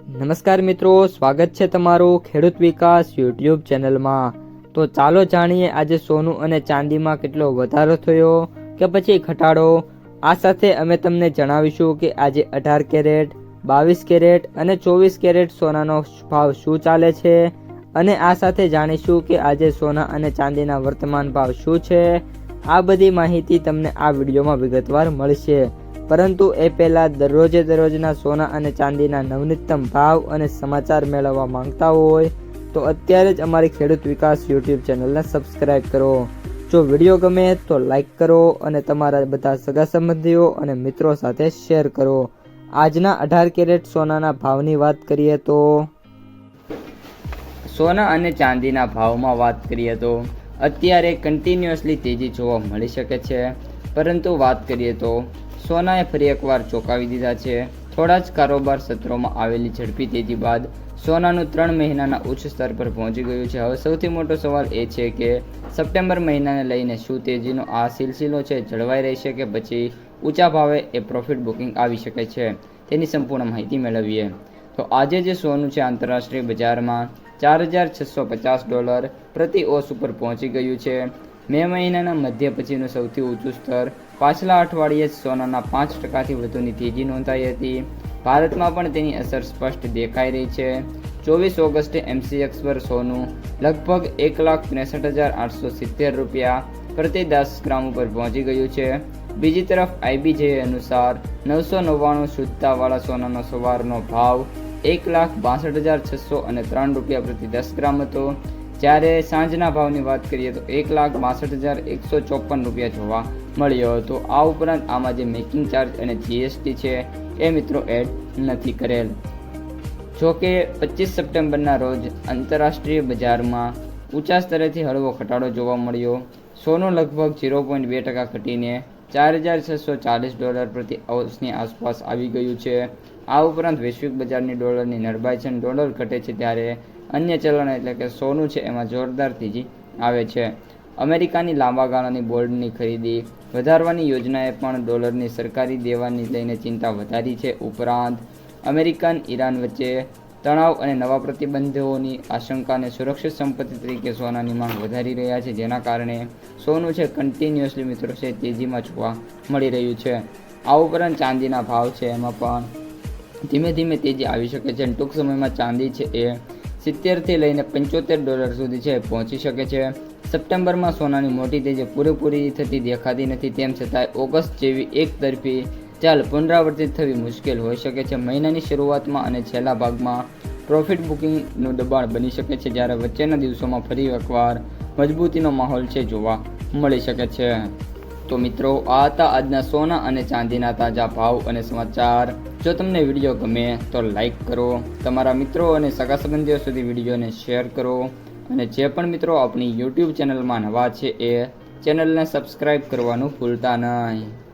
નમસ્કાર મિત્રો, સ્વાગત છે તમારું ખેડૂત વિકાસ યુટ્યુબ ચેનલમાં। તો ચાલો જાણીએ આજે સોનું અને ચાંદીમાં કેટલો વધારો થયો કે પછી ઘટાડો। આ સાથે અમે તમને જણાવીશું કે આજે 18 કેરેટ, 22 કેરેટ અને 24 કેરેટ સોનાનો ભાવ શું ચાલે છે અને આ સાથે જાણીશું કે આજે સોના અને ચાંદીના વર્તમાન ભાવ શું છે। આ બધી માહિતી તમને આ વિડીયોમાં વિગતવાર મળશે, પરંતુ એ પહેલાં દરરોજના સોના અને ચાંદીના નવનીતમ ભાવ અને સમાચાર મેળવવા માંગતા હોય તો અત્યારે જ અમારી ખેડૂત વિકાસ યુટ્યુબ ચેનલને સબસ્ક્રાઈબ કરો। જો વિડીયો ગમે તો લાઈક કરો અને તમારા બધા સગા સંબંધીઓ અને મિત્રો સાથે શેર કરો। આજના 18 કેરેટ સોનાના ભાવની વાત કરીએ તો સોના અને ચાંદીના ભાવમાં વાત કરીએ તો અત્યારે કન્ટિન્યુઅસલી તેજી જોવા મળી શકે છે, પરંતુ વાત કરીએ તો સોનાએ ફરી એકવાર ચોંકાવી દીધા છે। થોડા જ કારોબાર સત્રોમાં આવેલી ઝડપી તેજી બાદ સોનાનું 3 મહિનાના ઉચ્ચ સ્તર પર પહોંચી ગયું છે। હવે સૌથી મોટો સવાલ એ છે કે સપ્ટેમ્બર મહિનાને લઈને શું તેજીનો આ સિલસિલો છે જળવાઈ રહેશે કે પછી ઊંચા ભાવે એ પ્રોફિટ બુકિંગ આવી શકે છે, તેની સંપૂર્ણ માહિતી મેળવીએ। તો આજે જે સોનું છે આંતરરાષ્ટ્રીય બજારમાં $4,650 પ્રતિ ઓસ ઉપર પહોંચી ગયું છે। મે મહિનાના મધ્ય પછીનું સૌથી ઊંચું સ્તર પાછલા અઠવાડિયે જ સોનાના 5%થી વધુની તેજી નોંધાઈ હતી। ભારતમાં પણ તેની અસર સ્પષ્ટ દેખાઈ રહી છે। 24 ઓગસ્ટે MCX પર સોનું લગભગ $1,63,870 પ્રતિ 10 ગ્રામ ઉપર પહોંચી ગયું છે। બીજી તરફ IBJ અનુસાર 999 શુદ્ધતાવાળા સોનાનો સવારનો ભાવ $1,62,603 પ્રતિ 10 ગ્રામ હતો, જ્યારે સાંજના ભાવની વાત કરીએ તો $1,62,154 જોવા મળ્યો હતો। આ ઉપરાંત આમાં જે મેકિંગ ચાર્જ અને GST છે એ મિત્રો એડ નથી કરેલ। જોકે 25 સપ્ટેમ્બરના રોજ આંતરરાષ્ટ્રીય બજારમાં ઊંચા સ્તરેથી હળવો ઘટાડો જોવા મળ્યો। સોનું લગભગ 0.2% ઘટીને $4,640 પ્રતિ ઓન્સની આસપાસ આવી ગયું છે। આ ઉપરાંત વૈશ્વિક બજારની ડોલરની નરમાઈ છે, ડોલર ઘટે છે ત્યારે અન્ય ચલણ એટલે કે સોનું છે એમાં જોરદાર તેજી આવે છે। અમેરિકાની લાંબા ગાળાની બોન્ડની ખરીદી વધારવાની યોજનાએ પણ ડોલરની સરકારી દેવાની લઈને ચિંતા વધારી છે। ઉપરાંત અમેરિકન ઈરાન વચ્ચે તણાવ અને નવા પ્રતિબંધોની આશંકાને સુરક્ષિત સંપત્તિ તરીકે સોનાની માંગ વધારી રહ્યા છે, જેના કારણે સોનું છે કન્ટિન્યુઅસલી મિત્રો છે તેજીમાં જોવા મળી રહ્યું છે। આ ઉપરાંત ચાંદીના ભાવ છે એમાં પણ ધીમે ધીમે તેજી આવી શકે છે અને ટૂંક સમયમાં ચાંદી છે એ $70થી લઈને $75 સુધી છે પહોંચી શકે છે। સપ્ટેમ્બરમાં સોનાની મોટી તેજી પૂરેપૂરી થતી દેખાતી નથી, તેમ છતાંય ઓગસ્ટ જેવી એક તરફી ચાલ પુનરાવર્તિત થવી મુશ્કેલ હોઈ શકે છે। મહિનાની શરૂઆતમાં અને છેલ્લા ભાગમાં પ્રોફિટ બુકિંગનું દબાણ બની શકે છે, જ્યારે વચ્ચેના દિવસોમાં ફરી એકવાર મજબૂતીનો માહોલ છે જોવા મળી શકે છે। તો મિત્રો, આ હતા આજના સોના અને ચાંદીના તાજા ભાવ અને સમાચાર। જો તમને વિડીયો ગમે તો લાઈક કરો, તમારા મિત્રો અને સગા સંબંધીઓ સુધી વિડીયોને શેર કરો અને જે પણ મિત્રો આપણી યુટ્યુબ ચેનલમાં નવા છે એ ચેનલને સબસ્ક્રાઈબ કરવાનું ભૂલતા નહીં।